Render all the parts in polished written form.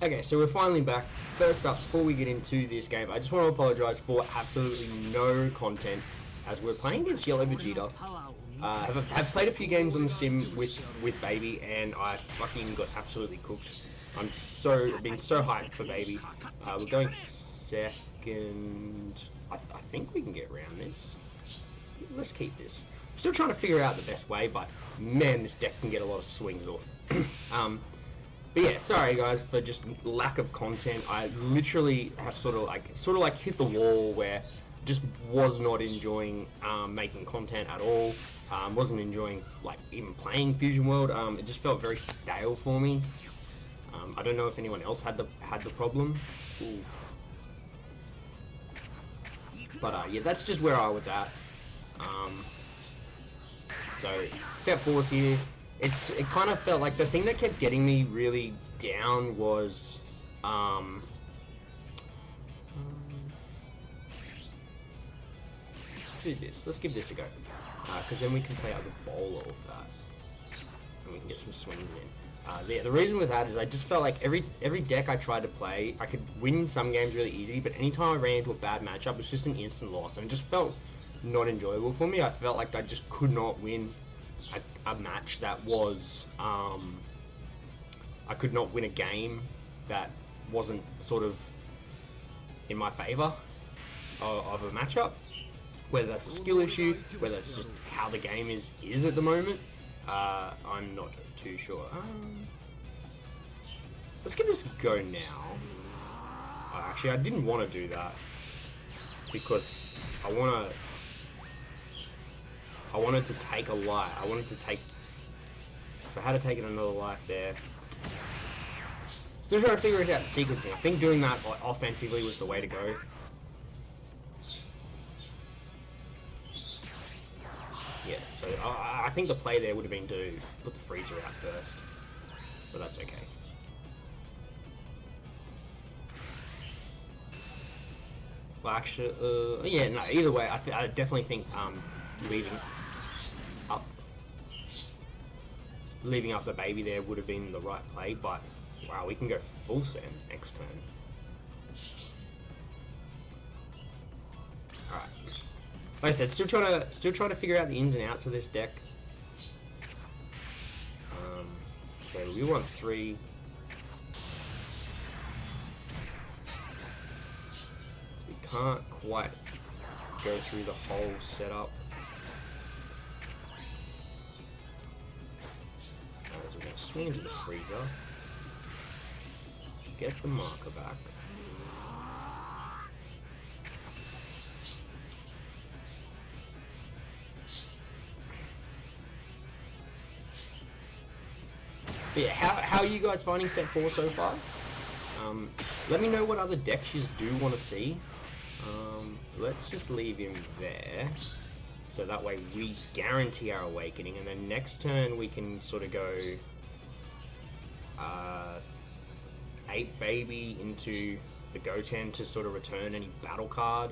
Okay, so we're finally back. First up, before we get into this game, I just want to apologise for absolutely no content, as we're playing against Yellow Vegeta. Have played a few games on the sim with Baby, and I fucking got absolutely cooked. I'm been so hyped for Baby. We're going second. I think we can get around this. Let's keep this. I'm still trying to figure out the best way, but man, this deck can get a lot of swings off. But yeah, sorry guys for just lack of content. I literally have sort of like hit the wall where just was not enjoying making content at all. Wasn't enjoying like even playing Fusion World. It just felt very stale for me. I don't know if anyone else had the problem. Ooh. But yeah, that's just where I was at. So set force here. It kind of felt like the thing that kept getting me really down was let's do this. Let's give this a go, because then we can play out the bowler of that, and we can get some swings in. Yeah, the reason with that is I just felt like every deck I tried to play, I could win some games really easy, but anytime I ran into a bad matchup, it was just an instant loss, and it just felt not enjoyable for me. I felt like I just could not win a match that was I could not win a game that wasn't sort of in my favor of a matchup, whether that's a skill issue, whether it's just how the game is at the moment. I'm not too sure. Let's give this a go now. Actually, I didn't want to do that because I wanted to take a life. I wanted to take... So I had to take another life there. Still trying to figure it out, the sequencing. I think doing that offensively was the way to go. Yeah, so I think the play there would have been to put the freezer out first. But that's okay. Well, actually, yeah, no, either way, I definitely think leaving up the Baby there would have been the right play, but wow, we can go full send next turn. Alright. Like I said, still trying to figure out the ins and outs of this deck. So we want 3. So we can't quite go through the whole setup. So we're going to swing into the freezer, get the marker back. But yeah, how are you guys finding set 4 so far? Let me know what other decks you do want to see. Let's just leave him there, so that way we guarantee our awakening, and then next turn we can sort of go 8 Baby into the Goten to sort of return any battle card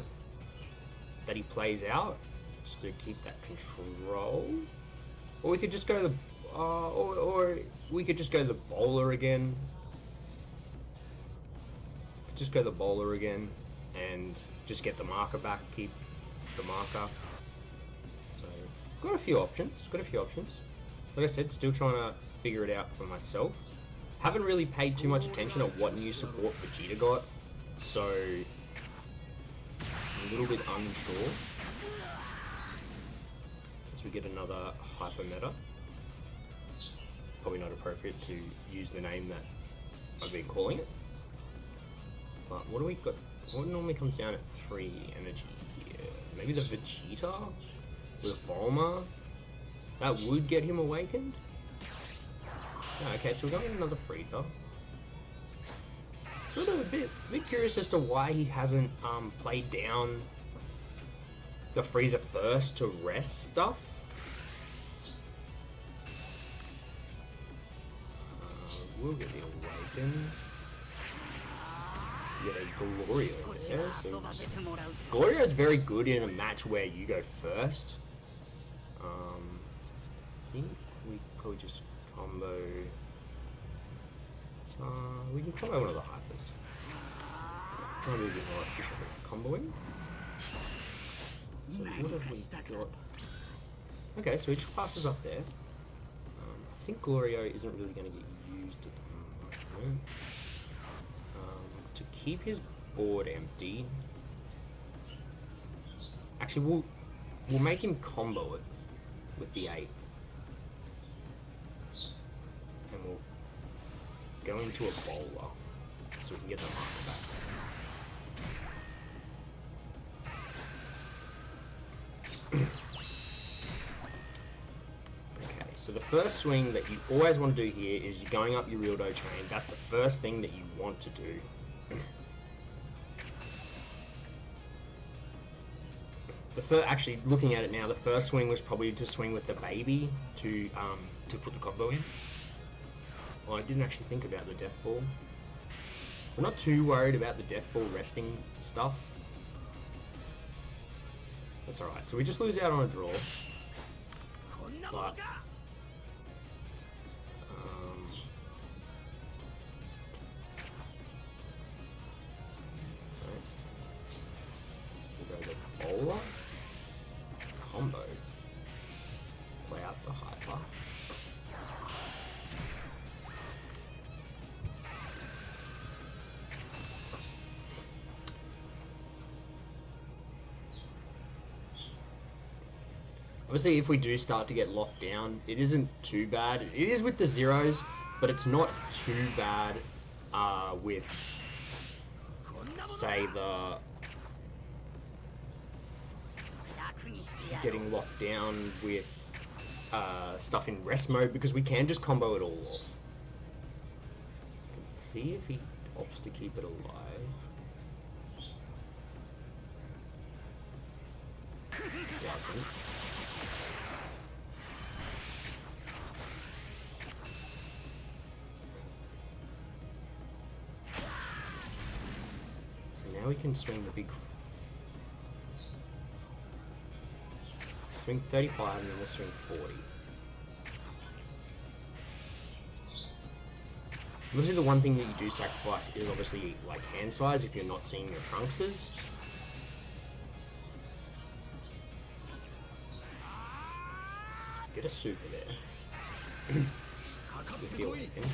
that he plays out, just to keep that control. Or we could just go the or we could just go the bowler again. Just go the bowler again and just get the marker back, keep the marker. So got a few options. Like I said, still trying to figure it out for myself. Haven't really paid too much attention to what new support Vegeta got, so I'm a little bit unsure. As we get another hyper meta. Probably not appropriate to use the name that I've been calling it. But what do we got? What normally comes down at 3 energy here? Maybe the Vegeta with a Bulma? That would get him awakened? Oh, okay, so we're going to another Freezer. Sort of a bit curious as to why he hasn't played down the Freezer first to rest stuff. We'll get the Awaken. You get a Gloria there. So Gloria is very good in a match where you go first. I think we probably just combo. We can combo one of the hypers. Try to be a bit more efficient with comboing. So what have we got? Okay, so he just passes up there. I think Glorio isn't really going to get used at the moment. To keep his board empty. Actually, we'll make him combo it with the 8. And we'll go into a bowler so we can get the marker back. Okay, so the first swing that you always want to do here is you're going up your real dough chain. That's the first thing that you want to do. Actually, looking at it now, the first swing was probably to swing with the baby to put the combo in. Well, I didn't actually think about the death ball. We're not too worried about the death ball resting stuff. That's alright. So we just lose out on a draw. But we'll go the bowler. Combo. Play out the hyper. Obviously, if we do start to get locked down, it isn't too bad. It is with the zeros, but it's not too bad with, say, the getting locked down with stuff in rest mode, because we can just combo it all off. Let's see if he opts to keep it alive. Doesn't. So now we can swing the big. Swing 35 and then we'll swing 40. Obviously the one thing that you do sacrifice is obviously like hand size if you're not seeing your trunkses. Get a super there. If you're looking.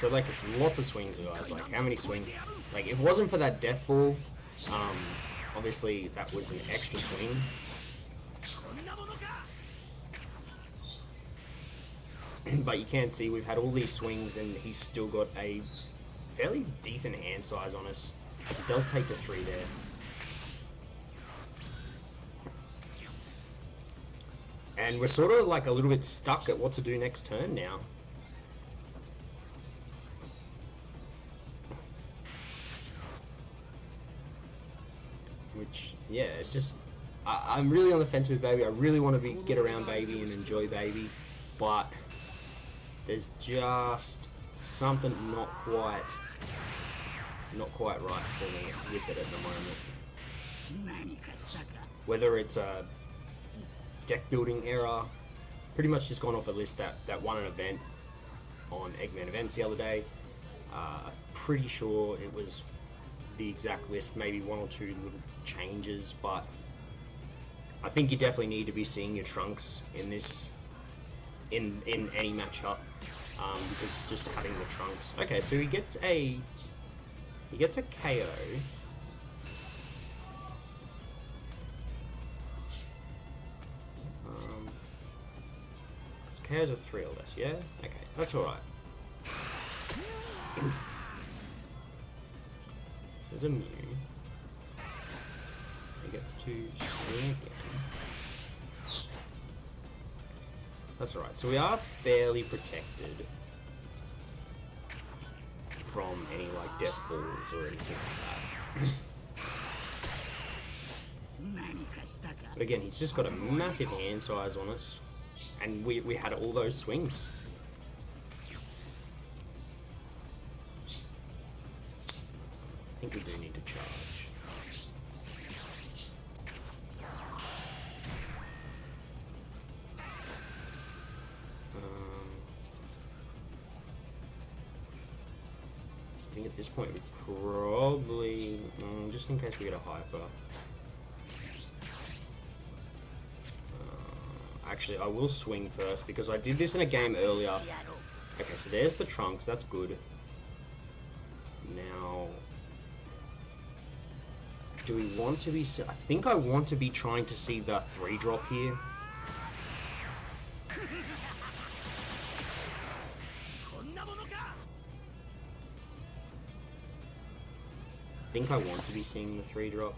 So like lots of swings guys, like how many swings? Like if it wasn't for that death ball, obviously that was an extra swing. But you can see we've had all these swings and he's still got a fairly decent hand size on us, as it does take to 3 there. And we're sort of like a little bit stuck at what to do next turn now. Which, yeah, it's just... I'm really on the fence with Baby. I really want to get around Baby and enjoy Baby, but there's just something not quite right for me with it at the moment. Whether it's a deck building error, pretty much just gone off a list that won an event on Eggman Events the other day. I'm pretty sure it was the exact list, maybe 1 or 2 little changes, but I think you definitely need to be seeing your trunks in this, in any matchup, because just having the trunks. Okay, so he gets a KO. KO's a 3 or less, yeah? Okay, that's alright. There's a Mew. He gets to swing again. That's alright, so we are fairly protected from any like death balls or anything like that. But again, he's just got a massive hand size on us, and we had all those swings. I think we do need to charge. I think at this point we probably, just in case we get a hyper. Actually, I will swing first because I did this in a game earlier. Okay, so there's the Trunks, that's good. Now, do we want to be... I think I want to be trying to see the 3-drop here. I think I want to be seeing the 3-drop.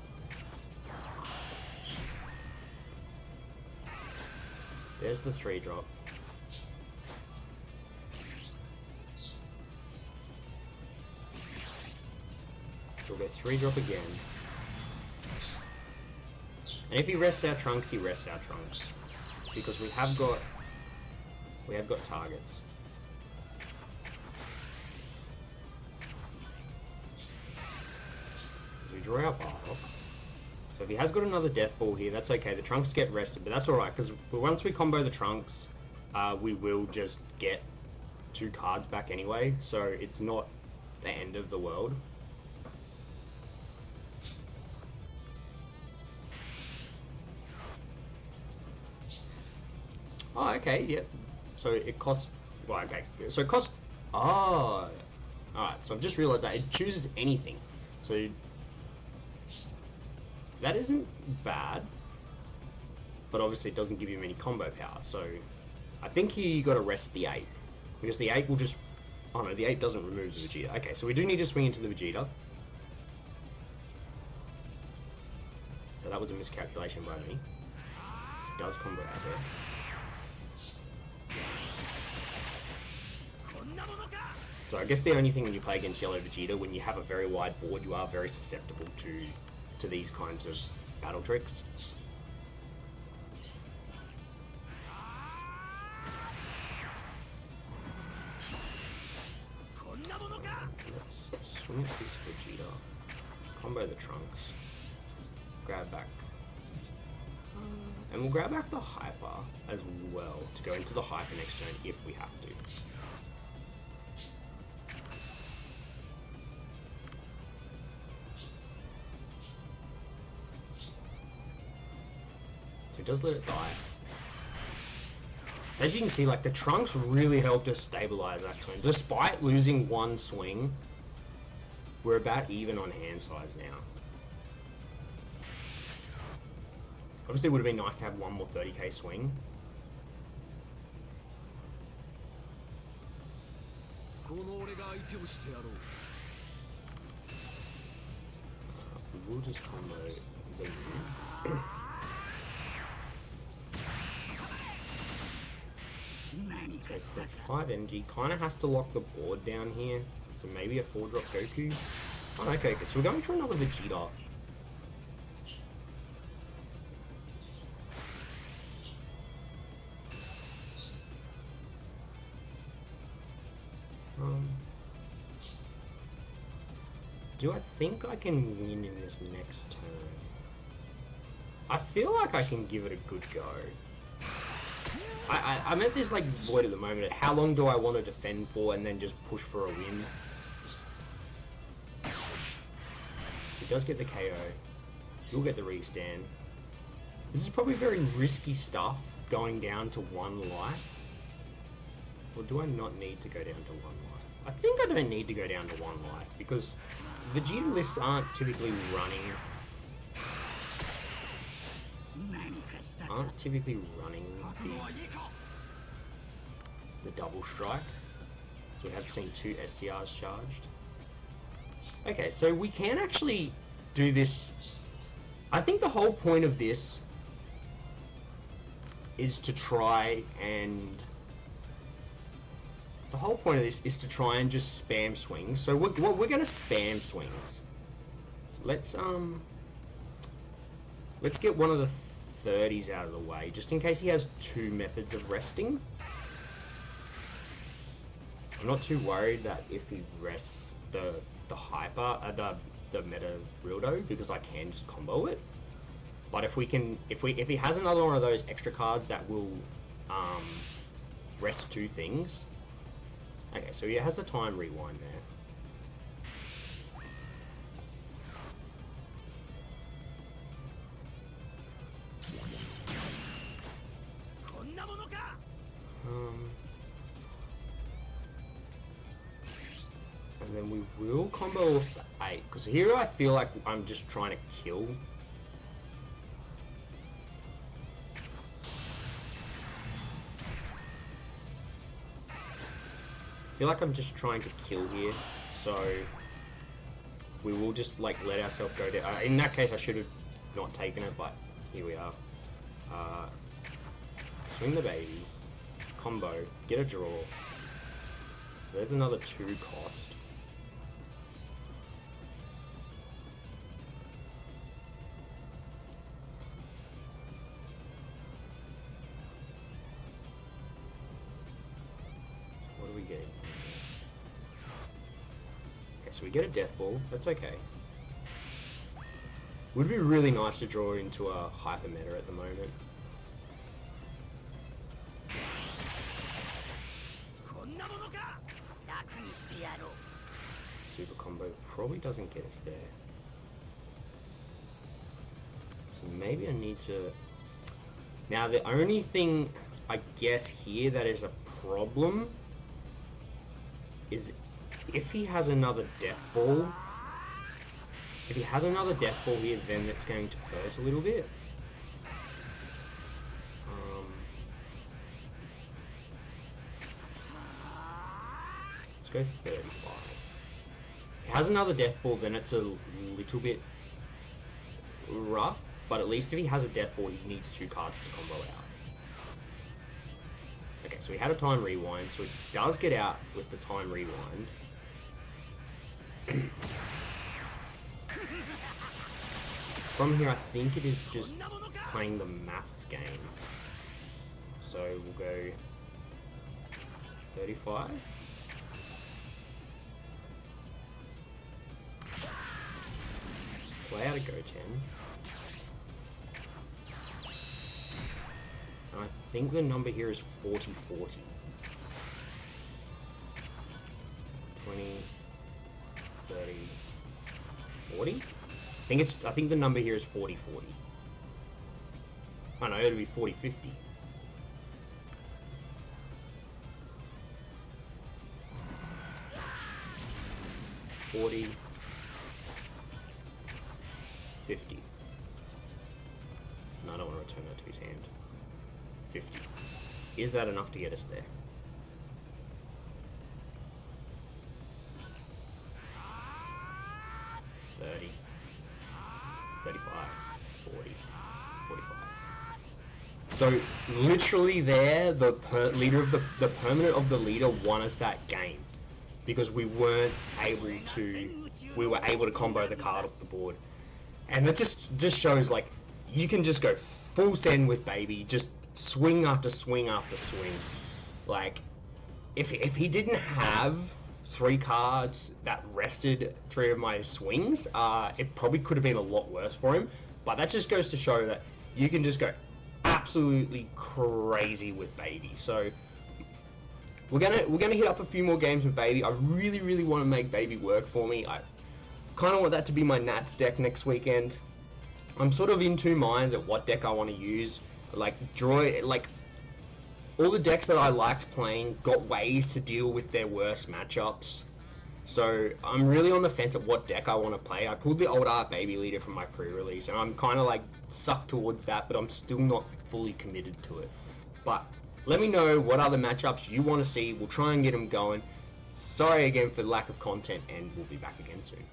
There's the 3-drop. So we'll go 3-drop again. And if he rests our Trunks, he rests our Trunks. Because we have got targets. So we draw our Bardock. So if he has got another Death Ball here, that's okay. The Trunks get rested, but that's alright, because once we combo the Trunks, we will just get 2 cards back anyway, so it's not the end of the world. Oh, okay, yep. So it costs... Well, okay. So it costs... Oh! Alright, so I've just realised that it chooses anything. So... That isn't bad, but obviously it doesn't give you any combo power, so I think here you gotta rest the 8, because the 8 will just... Oh no, the 8 doesn't remove the Vegeta. Okay, so we do need to swing into the Vegeta. So that was a miscalculation by me. It does combo out there. So I guess the only thing when you play against Yellow Vegeta, when you have a very wide board, you are very susceptible to these kinds of battle tricks. Let's swing at this Vegeta, combo the Trunks, grab back, and we'll grab back the Hyper as well to go into the Hyper next turn if we have to. Does let it die. As you can see, like, the Trunks really helped us stabilize that turn. Despite losing 1 swing, we're about even on hand size now. Obviously it would have been nice to have 1 more 30k swing. We will just combo the Okay, so the 5 MG kind of has to lock the board down here. So maybe a 4-drop Goku. Oh, okay, so we're going for another Vegeta. Do I think I can win in this next turn? I feel like I can give it a good go. I'm at this, like, void at the moment. How long do I want to defend for and then just push for a win? He does get the KO. You'll get the restand. This is probably very risky stuff, going down to 1 life. Or do I not need to go down to 1 life? I think I don't need to go down to 1 life, because Vegeta lists aren't typically running the double strike. So we have seen 2 SCRs charged. Okay, so we can actually do this. I think the whole point of this is to try and... The whole point of this is to try and just spam swings. So we're going to spam swings. Let's get one of the 30s out of the way, just in case he has 2 methods of resting. I'm not too worried that if he rests the hyper, the meta Rildo, because I can just combo it. But if he has another one of those extra cards that will rest 2 things. Okay, so he has the time rewind there. then we will combo off the 8, because here I feel like I'm just trying to kill. I feel like I'm just trying to kill here, so we will just like let ourselves go down. In that case, I should have not taken it, but here we are. Swing the baby, combo, get a draw. So there's another 2 cost. What do we get? Okay, so we get a death ball. That's okay. Would be really nice to draw into a hyper meta at the moment. Super combo probably doesn't get us there. So maybe I need to... Now the only thing I guess here that is a problem is if he has another death ball. If he has another death ball here, then it's going to hurt a little bit. Let's go 35. If he has another death ball, then it's a little bit rough. But at least if he has a death ball, he needs 2 cards to combo out. Okay, so we had a time rewind, so it does get out with the time rewind. From here, I think it is just playing the maths game. So we'll go 35. Play out a go 10. And I think the number here is 40-40. 20, 30, 40? I think the number here is 40-40. Oh no, it'll be 40-50. $40, $50. No, I don't want to return that to his hand. 50. Is that enough to get us there? $30, $35, $40, $45. So literally there, the leader of the permanent of the leader won us that game because we were able to combo the card off the board, and that just shows like you can just go full send with baby, just swing after swing after swing. Like if he didn't have 3 cards that rested 3 of my swings, it probably could have been a lot worse for him. But that just goes to show that you can just go absolutely crazy with baby. So we're gonna hit up a few more games with baby. I really want to make baby work for me. I kind of want that to be my Nats deck next weekend. I'm sort of in 2 minds at what deck I want to use. Like all the decks that I liked playing got ways to deal with their worst matchups. So I'm really on the fence at what deck I want to play. I pulled the old art baby leader from my pre-release, and I'm kind of like sucked towards that, but I'm still not fully committed to it. But let me know what other matchups you want to see. We'll try and get them going. Sorry again for the lack of content, and we'll be back again soon.